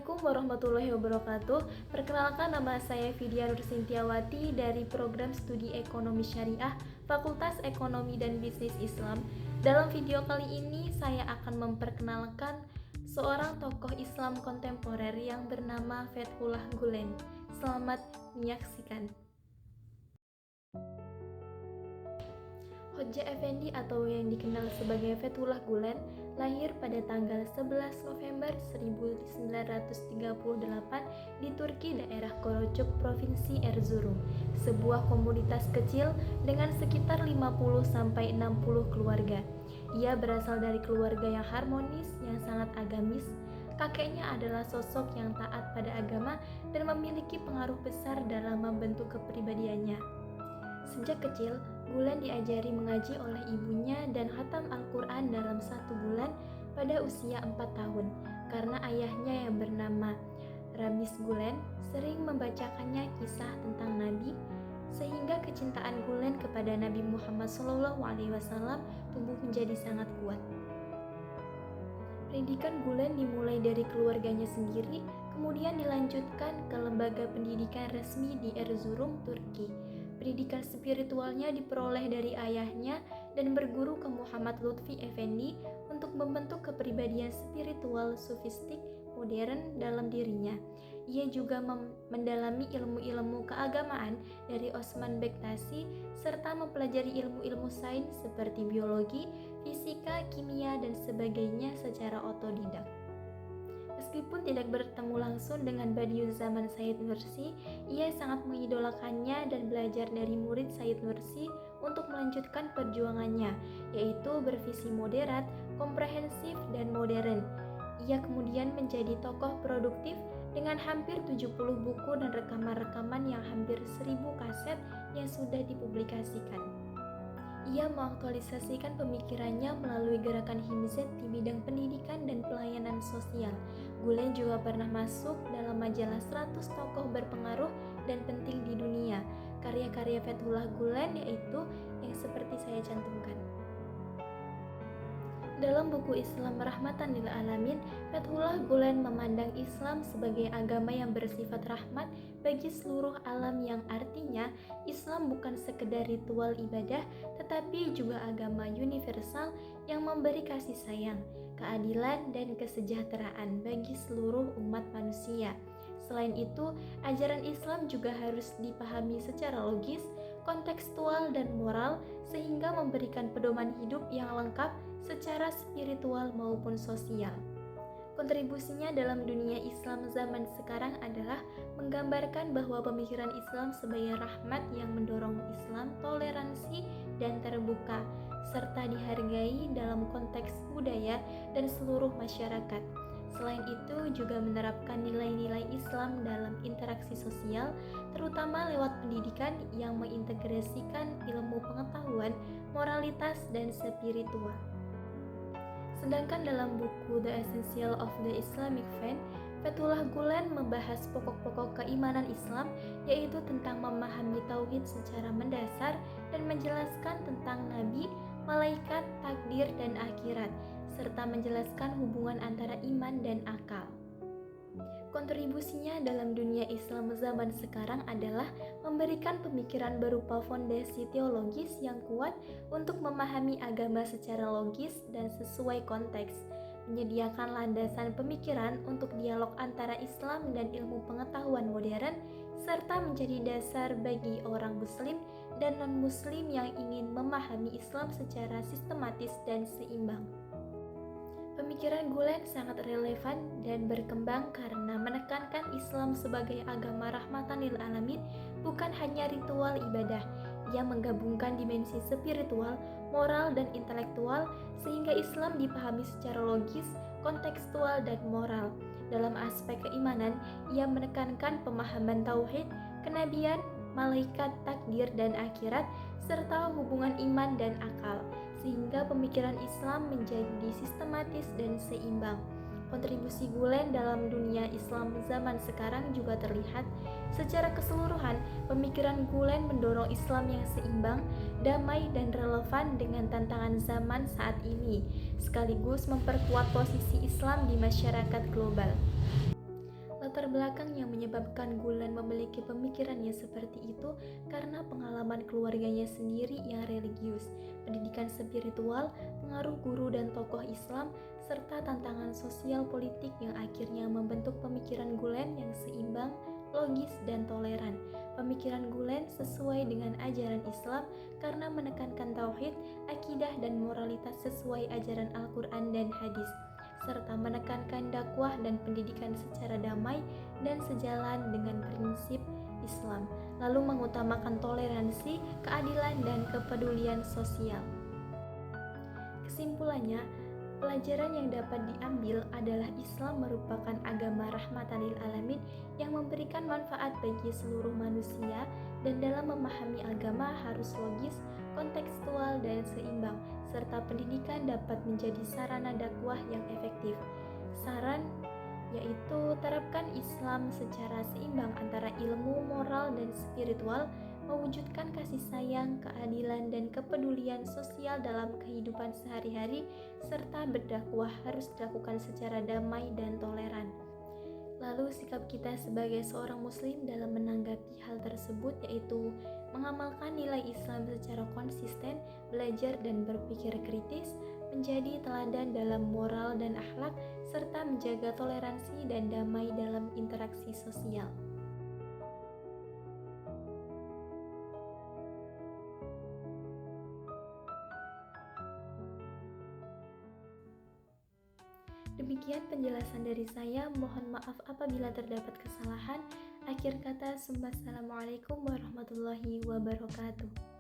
Assalamualaikum warahmatullahi wabarakatuh. Perkenalkan, nama saya Vidya Nursintiawati dari Program Studi Ekonomi Syariah Fakultas Ekonomi dan Bisnis Islam. Dalam video kali ini saya akan memperkenalkan seorang tokoh Islam kontemporer yang bernama Fethullah Gulen. Selamat menyaksikan. Hodja Effendi atau yang dikenal sebagai Fethullah Gulen lahir pada tanggal 11 November 1938 di Turki, daerah Korocuk, Provinsi Erzurum, sebuah komunitas kecil dengan sekitar 50-60 keluarga. Ia berasal dari keluarga yang harmonis, yang sangat agamis. Kakeknya adalah sosok yang taat pada agama dan memiliki pengaruh besar dalam membentuk kepribadiannya. Sejak kecil, Gulen diajari mengaji oleh ibunya dan khatam Al-Quran dalam 1 bulan pada usia 4 tahun, karena ayahnya yang bernama Ramis Gulen sering membacakannya kisah tentang Nabi, sehingga kecintaan Gulen kepada Nabi Muhammad SAW tumbuh menjadi sangat kuat. Pendidikan Gulen dimulai dari keluarganya sendiri, kemudian dilanjutkan ke lembaga pendidikan resmi di Erzurum, Turki. Pendidikan spiritualnya diperoleh dari ayahnya dan berguru ke Muhammad Lutfi Effendi untuk membentuk kepribadian spiritual sufistik modern dalam dirinya. Ia juga mendalami ilmu-ilmu keagamaan dari Osman Bektashi serta mempelajari ilmu-ilmu sains seperti biologi, fisika, kimia, dan sebagainya secara otodidak. Meskipun tidak bertemu langsung dengan Badiu'zzaman Said Nursi, ia sangat mengidolakannya dan belajar dari murid Said Nursi untuk melanjutkan perjuangannya, yaitu bervisi moderat, komprehensif, dan modern. Ia kemudian menjadi tokoh produktif dengan hampir 70 buku dan rekaman-rekaman yang hampir 1000 kaset yang sudah dipublikasikan. Ia mengaktualisasikan pemikirannya melalui gerakan Himzat di bidang pendidikan dan pelayanan sosial. Gulen juga pernah masuk dalam majalah 100 tokoh berpengaruh dan penting di dunia. Karya-karya Fethullah Gulen yaitu yang seperti saya cantumkan. Dalam buku Islam Rahmatan lil Alamin, Fethullah Gulen memandang Islam sebagai agama yang bersifat rahmat bagi seluruh alam, yang artinya Islam bukan sekedar ritual ibadah, tetapi juga agama universal yang memberi kasih sayang, keadilan, dan kesejahteraan bagi seluruh umat manusia. Selain itu, ajaran Islam juga harus dipahami secara logis, kontekstual, dan moral, sehingga memberikan pedoman hidup yang lengkap secara spiritual maupun sosial. Kontribusinya dalam dunia Islam zaman sekarang adalah menggambarkan bahwa pemikiran Islam sebagai rahmat yang mendorong Islam toleransi dan terbuka, serta dihargai dalam konteks budaya dan seluruh masyarakat. Selain itu juga menerapkan nilai-nilai Islam dalam interaksi sosial, terutama lewat pendidikan yang mengintegrasikan ilmu pengetahuan, moralitas, dan spiritual. Sedangkan dalam buku The Essential of the Islamic Faith, Fethullah Gulen membahas pokok-pokok keimanan Islam, yaitu tentang memahami tauhid secara mendasar dan menjelaskan tentang nabi, malaikat, takdir, dan akhirat, serta menjelaskan hubungan antara iman dan akal. Kontribusinya dalam dunia Islam zaman sekarang adalah memberikan pemikiran berupa fondasi teologis yang kuat untuk memahami agama secara logis dan sesuai konteks, menyediakan landasan pemikiran untuk dialog antara Islam dan ilmu pengetahuan modern, serta menjadi dasar bagi orang Muslim dan non-Muslim yang ingin memahami Islam secara sistematis dan seimbang. Pemikiran Gulen sangat relevan dan berkembang karena menekankan Islam sebagai agama rahmatan lil alamin, bukan hanya ritual ibadah. Ia menggabungkan dimensi spiritual, moral, dan intelektual sehingga Islam dipahami secara logis, kontekstual, dan moral. Dalam aspek keimanan, ia menekankan pemahaman tauhid, kenabian, malaikat, takdir, dan akhirat, serta hubungan iman dan akal, sehingga pemikiran Islam menjadi sistematis dan seimbang. Kontribusi Gulen dalam dunia Islam zaman sekarang juga terlihat. Secara keseluruhan, pemikiran Gulen mendorong Islam yang seimbang, damai, dan relevan dengan tantangan zaman saat ini, sekaligus memperkuat posisi Islam di masyarakat global. Latar belakang yang menyebabkan Gulen memiliki pemikiran yang seperti itu karena pengalaman keluarganya sendiri yang religius, pendidikan spiritual, pengaruh guru dan tokoh Islam, serta tantangan sosial politik yang akhirnya membentuk pemikiran Gulen yang seimbang, logis, dan toleran. Pemikiran Gulen sesuai dengan ajaran Islam karena menekankan tauhid, akidah, dan moralitas sesuai ajaran Al-Quran dan hadis, serta menekankan dakwah dan pendidikan secara damai dan sejalan dengan prinsip Islam, lalu mengutamakan toleransi, keadilan, dan kepedulian sosial. Kesimpulannya, pelajaran yang dapat diambil adalah Islam merupakan agama rahmatan lil alamin yang memberikan manfaat bagi seluruh manusia, dan dalam memahami agama harus logis, kontekstual, dan seimbang, serta pendidikan dapat menjadi sarana dakwah yang efektif. Saran yaitu terapkan Islam secara seimbang antara ilmu, moral, dan spiritual, mewujudkan kasih sayang, keadilan, dan kepedulian sosial dalam kehidupan sehari-hari, serta berdakwah harus dilakukan secara damai dan toleran. Lalu sikap kita sebagai seorang muslim dalam menanggapi hal tersebut yaitu mengamalkan nilai Islam secara konsisten, belajar dan berpikir kritis, menjadi teladan dalam moral dan akhlak, serta menjaga toleransi dan damai dalam interaksi sosial. Demikian penjelasan dari saya, mohon maaf apabila terdapat kesalahan. Akhir kata, Assalamualaikum warahmatullahi wabarakatuh.